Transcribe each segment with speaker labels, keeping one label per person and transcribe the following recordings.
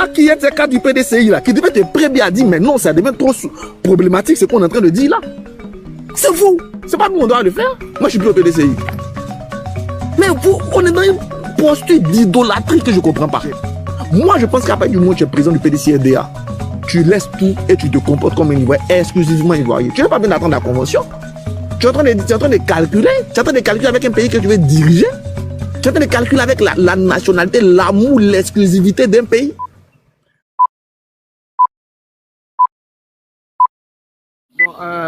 Speaker 1: là qui est des cas du PDCI là, qui devait être très bien à dire, mais non, ça devient trop problématique ce qu'on est en train de dire là. C'est vous. C'est pas nous on doit le faire. Moi je suis plus au PDCI. Mais vous, on est dans une posture d'idolâtrie que je ne comprends pas. Moi je pense qu'à partir du moment où tu es président du PDCI-RDA, tu laisses tout et tu te comportes comme un Ivoirien, exclusivement Ivoirien. Tu n'as pas besoin d'attendre la convention. Tu es en train de calculer. Tu es en train de calculer avec un pays que tu veux diriger. Tu es en train de calculer avec la nationalité, l'amour, l'exclusivité d'un pays.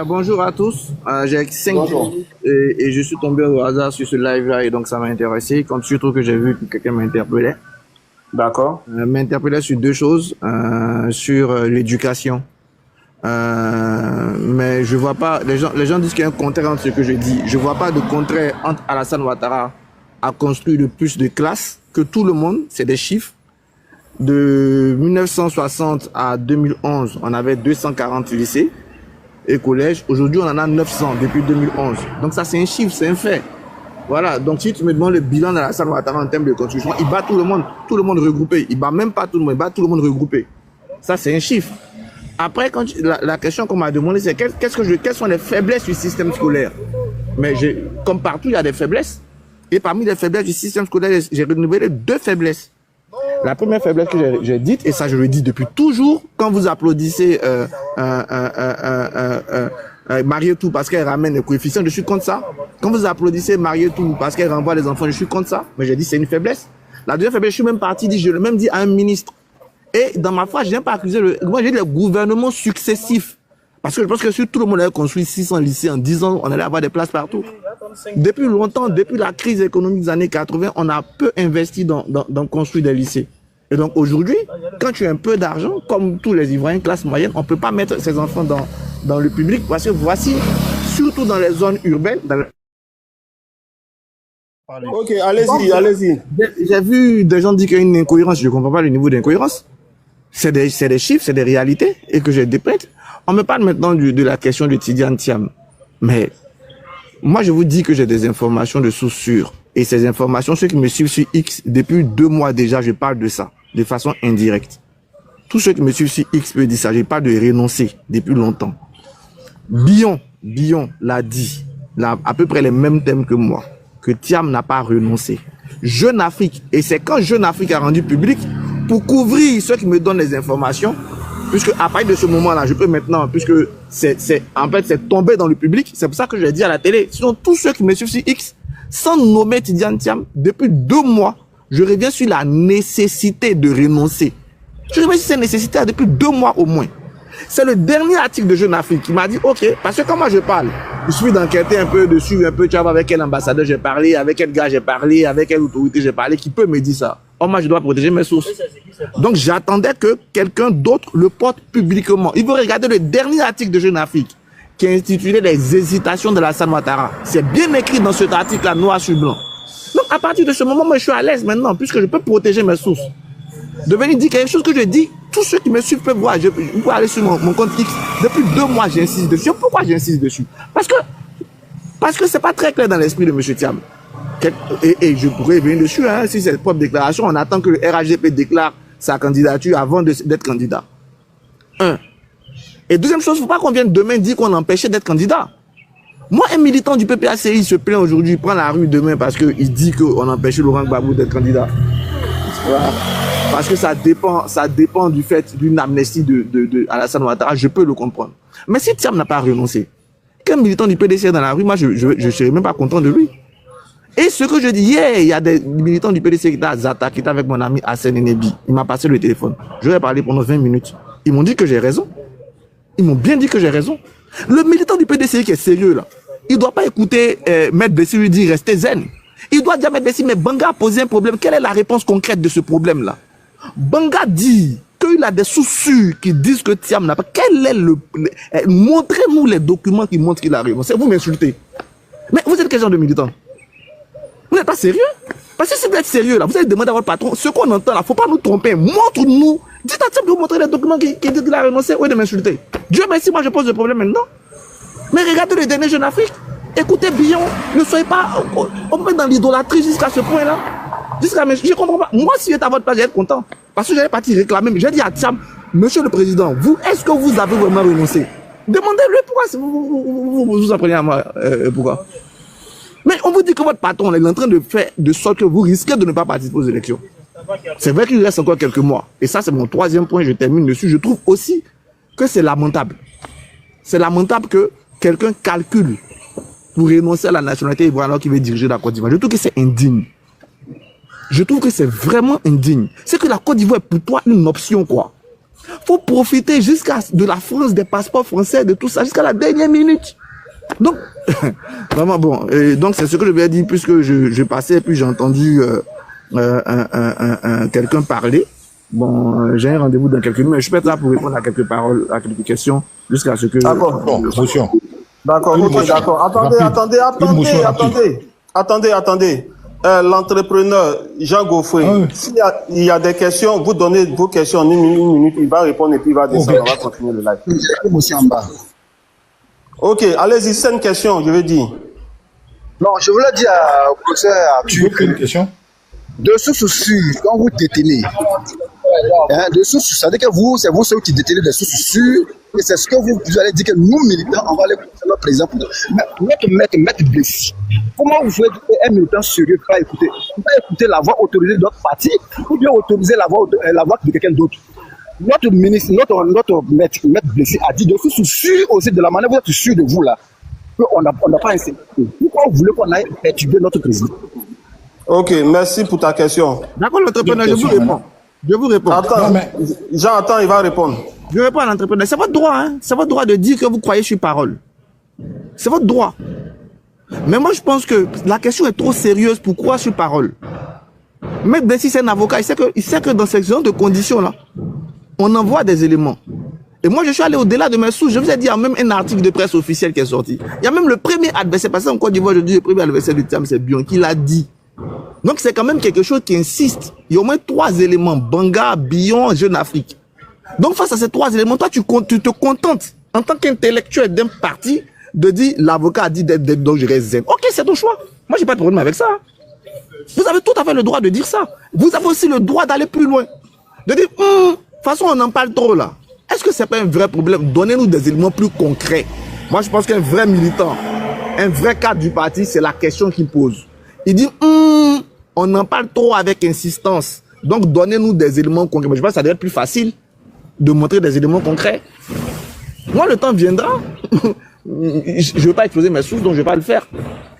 Speaker 1: Bonjour à tous, j'ai 5 minutes et je suis tombé au hasard sur ce live là et donc ça m'a intéressé, comme surtout que j'ai vu que quelqu'un m'interpellait.
Speaker 2: D'accord.
Speaker 1: M'interpellait sur deux choses, sur l'éducation. Mais je vois pas, les gens disent qu'il y a un contraire entre ce que je dis. Je vois pas de contraire entre Alassane Ouattara à construire le plus de classes que tout le monde, c'est des chiffres. De 1960 à 2011, on avait 240 lycées et collèges. Aujourd'hui, on en a 900 depuis 2011. Donc ça, c'est un chiffre, c'est un fait. Voilà, donc si tu me demandes le bilan d'Alassane Ouattara en termes de construction, il bat tout le monde regroupé. Il bat même pas tout le monde, il bat tout le monde regroupé. Ça, c'est un chiffre. Après, quand la question qu'on m'a demandé, c'est quelles sont les faiblesses du système scolaire? Mais comme partout, il y a des faiblesses. Et parmi les faiblesses du système scolaire, j'ai renouvelé deux faiblesses. La première faiblesse que j'ai dite, et ça je le dis depuis toujours, quand vous applaudissez Marietou parce qu'elle ramène les coefficients, je suis contre ça. Quand vous applaudissez Marietou parce qu'elle renvoie les enfants, je suis contre ça. Mais j'ai dit c'est une faiblesse. La deuxième faiblesse, je suis même parti, je l'ai même dit à un ministre. Et dans ma phrase, je n'ai pas accusé moi j'ai dit les gouvernements successifs. Parce que je pense que si tout le monde avait construit 600 lycées en 10 ans, on allait avoir des places partout. Depuis longtemps, depuis la crise économique des années 80, on a peu investi dans construire des lycées. Et donc aujourd'hui, quand tu as un peu d'argent, comme tous les Ivoiriens, classe moyenne, on ne peut pas mettre ses enfants dans le public. Parce que voici, surtout dans les zones urbaines.
Speaker 2: Ok, allez-y.
Speaker 1: J'ai vu des gens dire qu'il y a une incohérence. Je ne comprends pas le niveau d'incohérence. C'est des chiffres, c'est des réalités et que j'ai déprète. On me parle maintenant de la question de Tidiane Thiam. Mais moi, je vous dis que j'ai des informations de sources sûres. Et ces informations, ceux qui me suivent sur X, depuis 2 mois déjà, je parle de ça, de façon indirecte. Tous ceux qui me suivent sur X peuvent dire ça. Je parle de renoncer depuis longtemps. Bion l'a dit, à peu près les mêmes thèmes que moi, que Thiam n'a pas renoncé. Jeune Afrique, et c'est quand Jeune Afrique a rendu public, pour couvrir ceux qui me donnent les informations, puisque à partir de ce moment-là, je peux maintenant, puisque c'est tombé dans le public, c'est pour ça que je l'ai dit à la télé. Sinon, tous ceux qui me suivent sur X, sans nommer Tidiane Thiam, depuis 2 mois, je reviens sur la nécessité de renoncer. Je reviens sur cette nécessité depuis 2 mois au moins. C'est le dernier article de Jeune Afrique qui m'a dit, ok, parce que quand moi je parle, je suis d'enquêter un peu dessus, un peu, tu vois, avec quel ambassadeur j'ai parlé, avec quel gars j'ai parlé, avec quelle autorité j'ai parlé, qui peut me dire ça. Oh, moi je dois protéger mes sources. Donc j'attendais que quelqu'un d'autre le porte publiquement. Il faut regarder le dernier article de Jeune Afrique, qui est intitulé Les hésitations de Alassane Ouattara. C'est bien écrit dans cet article-là, noir sur blanc. Donc à partir de ce moment, moi je suis à l'aise maintenant, puisque je peux protéger mes sources. De venir dire quelque chose que je dis, tous ceux qui me suivent peuvent voir. Vous pouvez aller sur mon compte X. Depuis 2 mois, j'insiste dessus. Pourquoi j'insiste dessus? Parce que c'est pas très clair dans l'esprit de M. Thiam. Et je pourrais venir dessus, hein, si c'est une propre déclaration. On attend que le RHDP déclare sa candidature avant d'être candidat. 1. Et deuxième chose, il ne faut pas qu'on vienne demain dire qu'on empêchait d'être candidat. Moi, un militant du PPACI se plaint aujourd'hui, il prend la rue demain parce qu'il dit qu'on empêchait Laurent Gbagbo d'être candidat. Voilà. Parce que ça dépend du fait d'une amnistie de Alassane Ouattara, je peux le comprendre. Mais si Thiam n'a pas renoncé, qu'un militant du PDC dans la rue, moi je ne serais même pas content de lui. Et ce que je dis, il y a des militants du PDC qui étaient à Zata, qui étaient avec mon ami Hassan Enebi. Il m'a passé le téléphone. Je lui ai parlé pendant 20 minutes. Ils m'ont dit que j'ai raison. Ils m'ont bien dit que j'ai raison. Le militant du PDC qui est sérieux là, il ne doit pas écouter Maître Bessi lui dire restez zen. Il doit dire à Maître Bessi, mais Banga a posé un problème. Quelle est la réponse concrète de ce problème-là? Banga dit qu'il a des sources sûres qui disent que Thiam n'a pas. Quel est montrez-nous les documents qui montrent qu'il a raison. Vous m'insultez. Mais vous êtes quel genre de militant? Vous n'êtes pas sérieux? Parce que si vous êtes sérieux là, vous allez demander à votre patron, ce qu'on entend là, il ne faut pas nous tromper. Montre-nous. Dites à Thiam de vous montrer les documents qui disent qu'il a renoncé ou de m'insulter. Dieu merci, moi je pose le problème maintenant. Mais regardez le dernier Jeune Afrique. Écoutez Bion, ne soyez pas. On peut être dans l'idolâtrie jusqu'à ce point-là. Je comprends pas. Moi, si j'étais à votre place, j'allais être content. Parce que j'allais partir réclamer, mais j'ai dit à Thiam, monsieur le président, vous, est-ce que vous avez vraiment renoncé? Demandez-lui pourquoi vous apprenez à moi. Pourquoi? Mais on vous dit que votre patron est en train de faire de sorte que vous risquez de ne pas participer aux élections. C'est vrai qu'il reste encore quelques mois. Et ça, c'est mon troisième point, je termine dessus. Je trouve aussi que c'est lamentable. C'est lamentable que quelqu'un calcule pour renoncer à la nationalité ivoirienne alors qu'il veut diriger la Côte d'Ivoire. Je trouve que c'est indigne. Je trouve que c'est vraiment indigne. C'est que la Côte d'Ivoire est pour toi une option, quoi. Faut profiter jusqu'à de la France, des passeports français, de tout ça, jusqu'à la dernière minute. Donc, vraiment bon. Et donc, c'est ce que je vais dire, puisque je passais, puis j'ai entendu quelqu'un parler. Bon, j'ai un rendez-vous dans quelques minutes, mais je peux être là pour répondre à quelques paroles, à quelques questions, jusqu'à ce que...
Speaker 2: D'accord, bon,
Speaker 3: motion.
Speaker 2: D'accord, ok, d'accord. Attendez. L'entrepreneur Jean Gaufré, s'il y a des questions, vous donnez vos questions en une minute, il va répondre et puis il va descendre, on va continuer le live. Ok, allez-y, c'est une question, je veux dire.
Speaker 4: Non, je voulais dire au professeur Arthur.
Speaker 3: Une question.
Speaker 4: De sources sûres, quand vous détenez, de sources sûres, c'est-à-dire que vous, c'est vous ceux qui détenez des sources sûres, et c'est ce que vous allez dire que nous, militants, on va aller écouter notre président. Notre maître Blessy. Comment vous pouvez dire un militant sérieux pas écouter la voix autorisée de notre parti, ou bien autoriser la voix de quelqu'un d'autre? Notre ministre, notre maître Blessy a dit de sources sûres aussi, de la manière vous êtes sûr de vous là, qu'on n'a pas insécurité. Pourquoi vous voulez qu'on aille perturber notre président?
Speaker 2: Ok, merci pour ta question.
Speaker 1: D'accord, l'entrepreneur, je vous réponds. Je vous réponds.
Speaker 2: Attends, Jean, il va répondre.
Speaker 1: Je réponds à l'entrepreneur. C'est votre droit, hein. C'est votre droit de dire que vous croyez sur parole. C'est votre droit. Mais moi, je pense que la question est trop sérieuse. Pourquoi sur parole? Maître Blessy, c'est un avocat. Il sait que dans ce genre de conditions-là, on envoie des éléments. Et moi, je suis allé au-delà de mes sources. Je vous ai dit, il y a même un article de presse officiel qui est sorti. Il y a même le premier adversaire. Parce qu'en Côte d'Ivoire, je dis le premier adversaire du Thiam, c'est Bion, qui l'a dit. Donc, c'est quand même quelque chose qui insiste. Il y a au moins 3 éléments. Banga, Bion, Jeune Afrique. Donc, face à ces 3 éléments, toi, tu te contentes, en tant qu'intellectuel d'un parti, de dire, l'avocat a dit d'être donc je reste zen. Ok, c'est ton choix. Moi, j'ai pas de problème avec ça. Vous avez tout à fait le droit de dire ça. Vous avez aussi le droit d'aller plus loin. De dire, de toute façon, on en parle trop là. Est-ce que c'est pas un vrai problème? Donnez-nous des éléments plus concrets. Moi, je pense qu'un vrai militant, un vrai cadre du parti, c'est la question qu'il pose. Il dit, on en parle trop avec insistance. Donc, donnez-nous des éléments concrets. Mais je pense que ça devrait être plus facile de montrer des éléments concrets. Moi, le temps viendra. Je ne veux pas exploser mes sources, donc je ne vais pas le faire.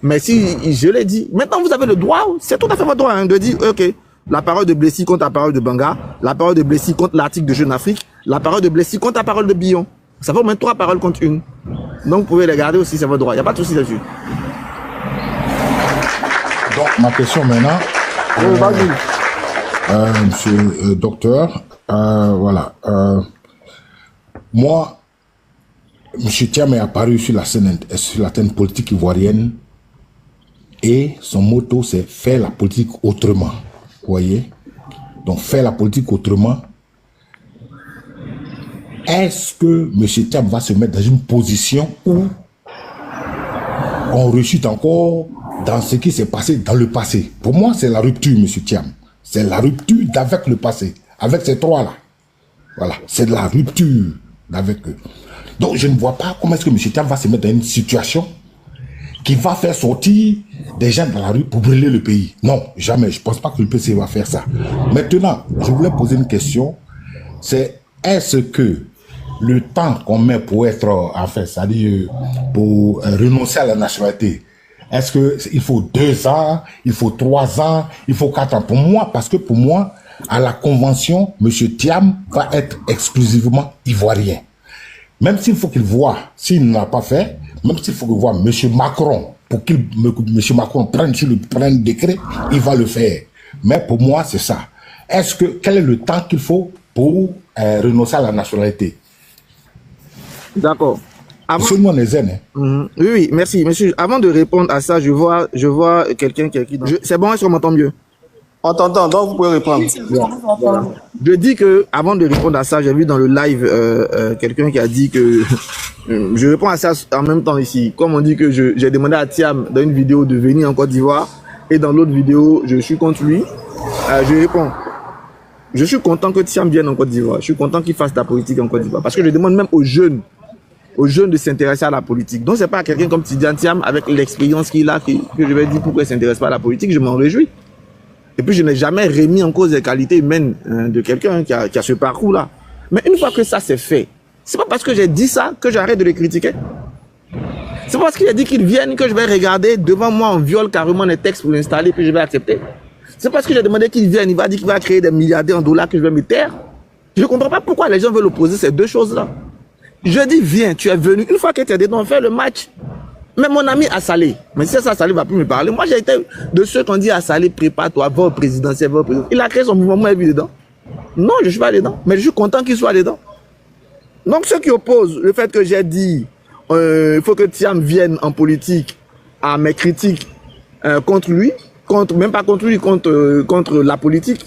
Speaker 1: Mais si je l'ai dit, maintenant vous avez le droit, c'est tout à fait votre droit de dire, ok, la parole de Blessy contre la parole de Banga, la parole de Blessy contre l'article de Jeune Afrique, la parole de Blessy contre la parole de Bion. Ça fait au moins 3 paroles contre une. Donc vous pouvez les garder aussi, c'est votre droit. Il n'y a pas de souci là-dessus.
Speaker 3: Donc ma question maintenant, monsieur docteur, voilà. Moi, M. Thiam est apparu sur la scène politique ivoirienne et son motto c'est faire la politique autrement. Vous voyez? Donc faire la politique autrement. Est-ce que M. Thiam va se mettre dans une position où on rechute encore dans ce qui s'est passé dans le passé? Pour moi, c'est la rupture, M. Thiam. C'est la rupture d'avec le passé, avec ces 3-là. Voilà, c'est de la rupture d'avec eux. Donc, je ne vois pas comment est-ce que M. Thiam va se mettre dans une situation qui va faire sortir des gens dans la rue pour brûler le pays. Non, jamais. Je ne pense pas que le PC va faire ça. Maintenant, je voulais poser une question. C'est, est-ce que le temps qu'on met pour être, en fait, c'est-à-dire pour renoncer à la nationalité, est-ce qu'il faut 2 ans, il faut 3 ans, il faut 4 ans? Pour moi, parce que pour moi, à la convention, M. Thiam va être exclusivement ivoirien. Même s'il faut qu'il voit, s'il ne l'a pas fait, même s'il faut qu'il voit M. Macron, pour qu'il M. Macron prenne sur le décret, il va le faire. Mais pour moi, c'est ça. Quel est le temps qu'il faut pour renoncer à la nationalité?
Speaker 1: D'accord.
Speaker 3: Absolument les zen.
Speaker 1: Oui, merci. Monsieur, avant de répondre à ça, je vois quelqu'un qui est écrit dans... C'est bon, est-ce qu'on m'entend mieux?
Speaker 2: On t'entend, donc vous pouvez répondre.
Speaker 1: Voilà. Je dis que, avant de répondre à ça, j'ai vu dans le live quelqu'un qui a dit que je réponds à ça en même temps ici. Comme on dit que j'ai demandé à Thiam dans une vidéo de venir en Côte d'Ivoire et dans l'autre vidéo, je suis contre lui. Je réponds. je suis content que Thiam vienne en Côte d'Ivoire. Je suis content qu'il fasse de la politique en Côte d'Ivoire. Parce que je demande même aux jeunes de s'intéresser à la politique. Donc, c'est pas quelqu'un comme Tidiane Thiam, avec l'expérience qu'il a, que je vais dire pourquoi il ne s'intéresse pas à la politique, je m'en réjouis. Et puis, je n'ai jamais remis en cause les qualités humaines de quelqu'un qui a ce parcours-là. Mais une fois que ça c'est fait, c'est pas parce que j'ai dit ça que j'arrête de les critiquer. C'est pas parce qu'il a dit qu'ils viennent que je vais regarder devant moi, on viole carrément les textes pour l'installer, puis je vais accepter. C'est parce que j'ai demandé qu'il vienne, il va dire qu'il va créer des milliardaires en dollars que je vais me taire. Je ne comprends pas pourquoi les gens veulent opposer ces deux choses-là. Je dis, viens, tu es venu. Une fois que tu es dedans, on fait le match. Mais mon ami Assalé, mais si ça, Assalé ne va plus me parler. Moi, j'ai été de ceux qui ont dit Assalé, prépare-toi, va au présidentiel, va au présidentiel. Il a créé son mouvement, moi, j'ai vu dedans. Non, je ne suis pas dedans. Mais je suis content qu'il soit dedans. Donc, ceux qui opposent le fait que j'ai dit, il faut que Thiam vienne en politique à mes critiques contre lui, même pas contre lui, contre la politique.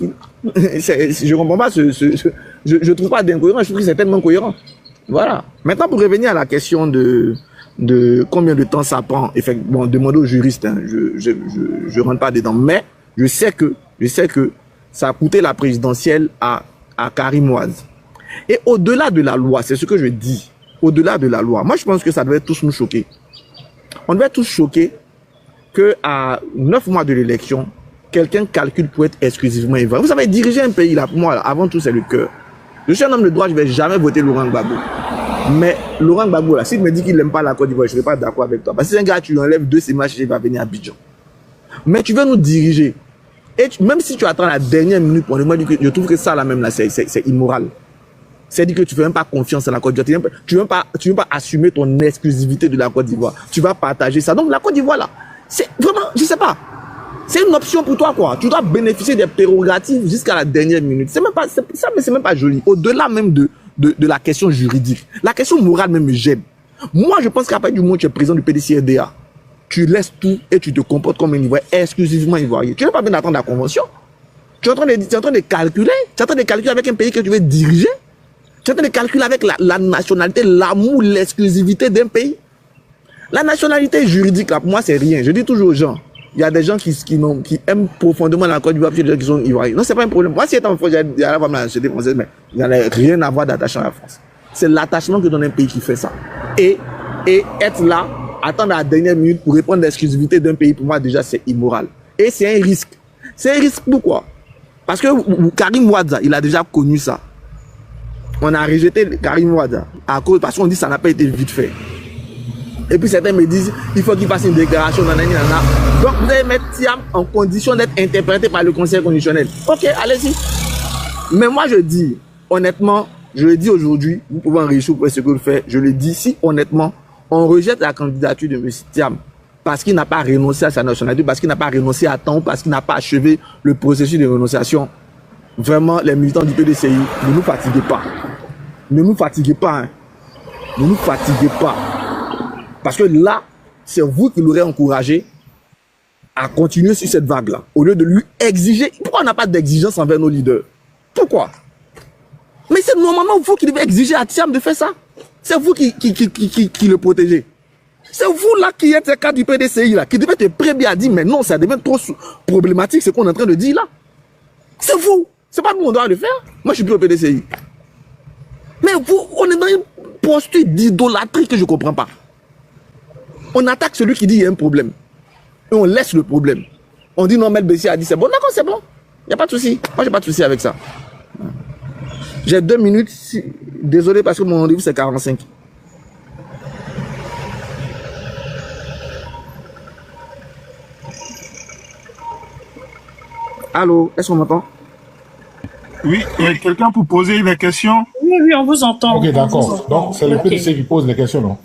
Speaker 1: Je ne comprends pas, je trouve pas d'incohérent, je trouve que c'est tellement cohérent. Voilà. Maintenant, pour revenir à la question de combien de temps ça prend, effectivement, demandez aux juristes, hein, je rentre pas dedans, mais je sais que ça a coûté la présidentielle à Karim Wade. Et au-delà de la loi, c'est ce que je dis, au-delà de la loi, moi je pense que ça devait tous nous choquer. On devait tous choquer qu'à 9 mois de l'élection, quelqu'un calcule pour être exclusivement ivoirien. Vous savez, diriger un pays, là, pour moi, avant tout, c'est le cœur. Je suis un homme de droit, je ne vais jamais voter Laurent Gbagbo. Mais Laurent Gbagbo, là, s'il me dit qu'il n'aime pas la Côte d'Ivoire, je ne serai pas d'accord avec toi. Parce que c'est un gars, tu lui enlèves 2 matchs, il va venir à Abidjan. Mais tu veux nous diriger. Et même si tu attends la dernière minute pour moi, je trouve que ça, là même, là, c'est immoral. C'est-à-dire que tu ne fais même pas confiance à la Côte d'Ivoire. Tu ne veux pas assumer ton exclusivité de la Côte d'Ivoire. Tu vas partager ça. Donc la Côte d'Ivoire, là, c'est vraiment, je ne sais pas. C'est une option pour toi, quoi. Tu dois bénéficier des prérogatives jusqu'à la dernière minute. C'est même pas, ça, mais c'est même pas joli. Au-delà même de la question juridique. La question morale même me gêne. Moi, je pense qu'à partir du moment où tu es président du PDCRDA, tu laisses tout et tu te comportes comme un Ivoirien, exclusivement Ivoirien. Tu n'as pas besoin d'attendre la convention. Tu es en train de calculer. Tu es en train de calculer avec un pays que tu veux diriger. Tu es en train de calculer avec la nationalité, l'amour, l'exclusivité d'un pays. La nationalité juridique, là, pour moi, c'est rien. Je dis toujours aux gens, il y a des gens qui aiment profondément la Côte d'Ivoire, puis il y a des gens qui sont ivoiriens. Non, c'est pas un problème. Moi, si j'étais en France, j'allais avoir la nationalité française, mais il n'y en a rien à voir d'attachement à la France. C'est l'attachement que donne un pays qui fait ça. Et être là, attendre à la dernière minute pour répondre à l'exclusivité d'un pays, pour moi, déjà, c'est immoral. Et c'est un risque. C'est un risque pourquoi? Parce que Karim Wade, il a déjà connu ça. On a rejeté Karim Wade parce qu'on dit que ça n'a pas été vite fait. Et puis certains me disent, il faut qu'il fasse une déclaration. Nanana. Donc vous allez mettre Thiam en condition d'être interprété par le Conseil constitutionnel. Ok, allez-y. Mais moi je dis, honnêtement, je le dis aujourd'hui, vous pouvez enrichir pour ce que vous faites. Je le dis, si honnêtement, on rejette la candidature de M. Thiam parce qu'il n'a pas renoncé à sa nationalité, parce qu'il n'a pas renoncé à temps, parce qu'il n'a pas achevé le processus de renonciation, vraiment, les militants du PDCI, ne nous fatiguez pas. Ne nous fatiguez pas. Hein. Ne nous fatiguez pas. Parce que là, c'est vous qui l'aurez encouragé à continuer sur cette vague-là. Au lieu de lui exiger. Pourquoi on n'a pas d'exigence envers nos leaders? Pourquoi? Mais c'est normalement vous qui devez exiger à Thiam de faire ça. C'est vous qui le protégez. C'est vous là qui êtes le cas du PDCI là, qui devez être prévenir à dire mais non, ça devient trop problématique ce qu'on est en train de dire là. C'est vous. C'est pas nous on doit le faire. Moi je suis plus au PDCI. Mais vous, on est dans une posture d'idolâtrie que je ne comprends pas. On attaque celui qui dit qu'il y a un problème. Et on laisse le problème. On dit non, Mel Bessie a dit c'est bon. D'accord, c'est bon. Il n'y a pas de souci. Moi, j'ai pas de souci avec ça. J'ai 2 minutes. Désolé parce que mon rendez-vous c'est 45. Allô, est-ce qu'on m'entend?
Speaker 5: Oui, quelqu'un pour poser des questions?
Speaker 6: Oui, on vous entend.
Speaker 3: Ok, d'accord. Donc, c'est le PDC qui pose les questions, non?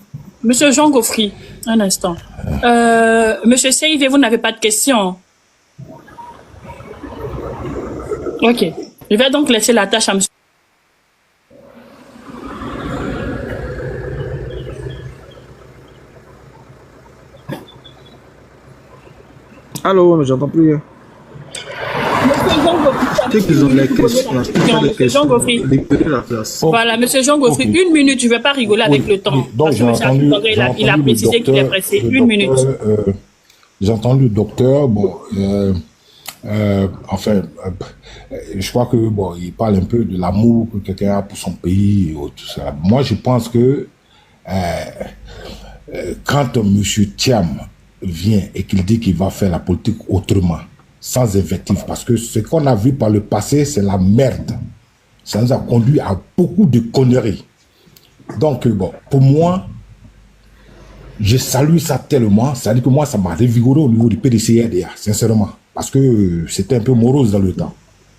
Speaker 6: Monsieur Jean Gaufry, un instant. Monsieur Seyve, vous n'avez pas de questions? Ok. Je vais donc laisser la tâche à monsieur.
Speaker 1: Allô, mais j'entends plus.
Speaker 6: Monsieur Jean Gaufry. Voilà, monsieur Jean Gaufry, 1 minute, je ne vais pas rigoler avec le temps.
Speaker 3: Donc,
Speaker 6: il a précisé qu'il est pressé. 1 minute.
Speaker 3: J'ai entendu le docteur, bon, Je crois que bon, il parle un peu de l'amour que quelqu'un a pour son pays et tout ça. Moi, je pense que quand M. Thiam vient et qu'il dit qu'il va faire la politique autrement, sans invective, parce que ce qu'on a vu par le passé, c'est la merde. Ça nous a conduit à beaucoup de conneries. Donc, bon, pour moi, je salue ça tellement, ça dit que moi, ça m'a revigoré au niveau du PDC-RDA, sincèrement, parce que c'était un peu morose dans le temps.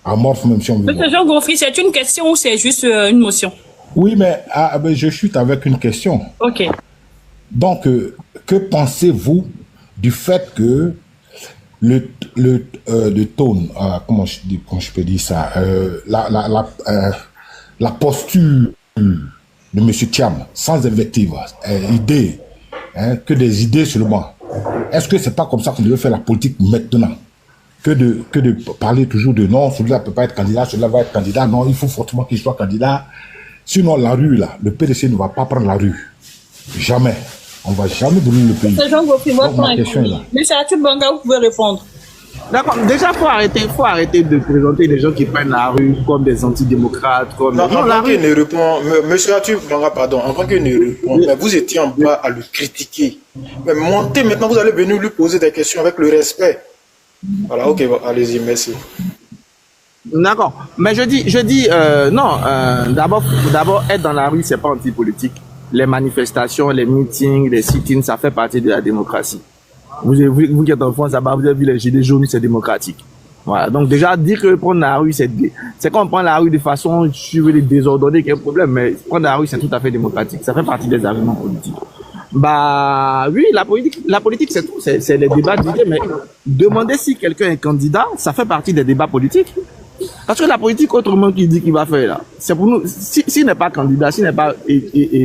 Speaker 3: Amorphe, même si on veut.
Speaker 6: Monsieur Jean Gaufry, c'est une question ou c'est juste une motion?
Speaker 3: Oui, mais je chute avec une question.
Speaker 6: Ok.
Speaker 3: Donc, que pensez-vous du fait que le tone, comment je peux dire ça, la posture de M. Thiam, sans invective, idée, que des idées seulement. Est-ce que c'est pas comme ça qu'on devait faire la politique maintenant? Que de parler toujours de non, celui-là ne peut pas être candidat, celui-là va être candidat, non, il faut fortement qu'il soit candidat. Sinon, la rue, là, le PDC ne va pas prendre la rue. Jamais. On ne va jamais donner le pays. Donc, ma question est là.
Speaker 6: Mais c'est à tout Banga, vous pouvez répondre.
Speaker 1: D'accord, déjà, faut arrêter de présenter des gens qui prennent la rue comme des antidémocrates, comme...
Speaker 5: Non, avant qu'il ne répond, monsieur Atu Banga, pardon, avant qu'il ne répond, mais vous étiez en bas à le critiquer. Mais montez maintenant, vous allez venir lui poser des questions avec le respect. Voilà, ok, allez-y, merci.
Speaker 1: D'accord, mais je dis non, d'abord, être dans la rue, c'est pas anti-politique. Les manifestations, les meetings, les sit-ins, ça fait partie de la démocratie. Vous qui êtes en France, vous avez vu les gilets jaunes, c'est démocratique. Voilà. Donc déjà, dire que prendre la rue, c'est quand on prend la rue de façon, je veux dire, désordonnée, qu'il y a un problème, mais prendre la rue, c'est tout à fait démocratique. Ça fait partie des arguments politiques. Bah oui, la politique, c'est tout. C'est les débats d'idées, mais demander si quelqu'un est candidat, ça fait partie des débats politiques. Parce que la politique, autrement qu'il dit qu'il va faire là, c'est pour nous, s'il n'est pas candidat, s'il n'est pas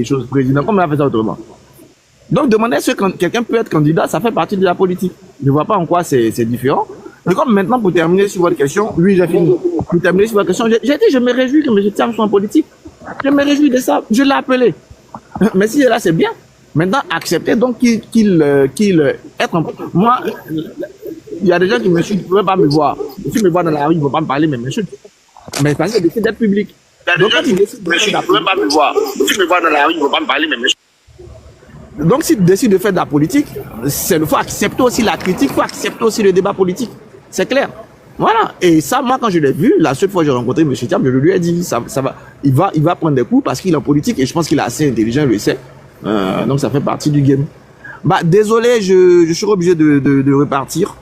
Speaker 1: chose président, comment on va faire ça autrement? Donc, demander si quelqu'un peut être candidat, ça fait partie de la politique. Je ne vois pas en quoi c'est différent. Mais comme maintenant, pour terminer sur votre question, oui, j'ai fini. Pour terminer sur votre question, j'ai dit, je me réjouis que M. Thiam soit en politique. Je me réjouis de ça. Je l'ai appelé. Mais si là, c'est bien. Maintenant, accepter donc qu'il être en... Moi, il y a des gens qui me chutent, ils ne peuvent pas me voir. S'ils me voient dans la rue, ils ne vont pas me parler, mais me chutent. Mais parce qu'ils décident d'être public. Donc, quand ils décident de faire, ils ne peuvent pas me voir. S'ils me voient dans la rue, ils ne vont pas me parler, mais me chutent. Donc, s'ils décident de faire de la politique, il faut accepter aussi la critique, il faut accepter aussi le débat politique. C'est clair. Voilà. Et ça, moi, quand je l'ai vu, la seule fois que j'ai rencontré M. Thiam, je lui ai dit, il va prendre des coups parce qu'il est en politique et je pense qu'il est assez intelligent, il le sait. Donc, ça fait partie du game. Bah, désolé, je suis obligé de repartir.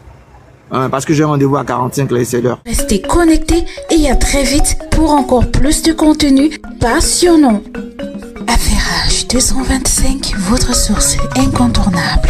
Speaker 1: Parce que j'ai rendez-vous à 45, là, c'est l'heure.
Speaker 7: Restez connectés et à très vite pour encore plus de contenu passionnant. Affairage 225, votre source incontournable.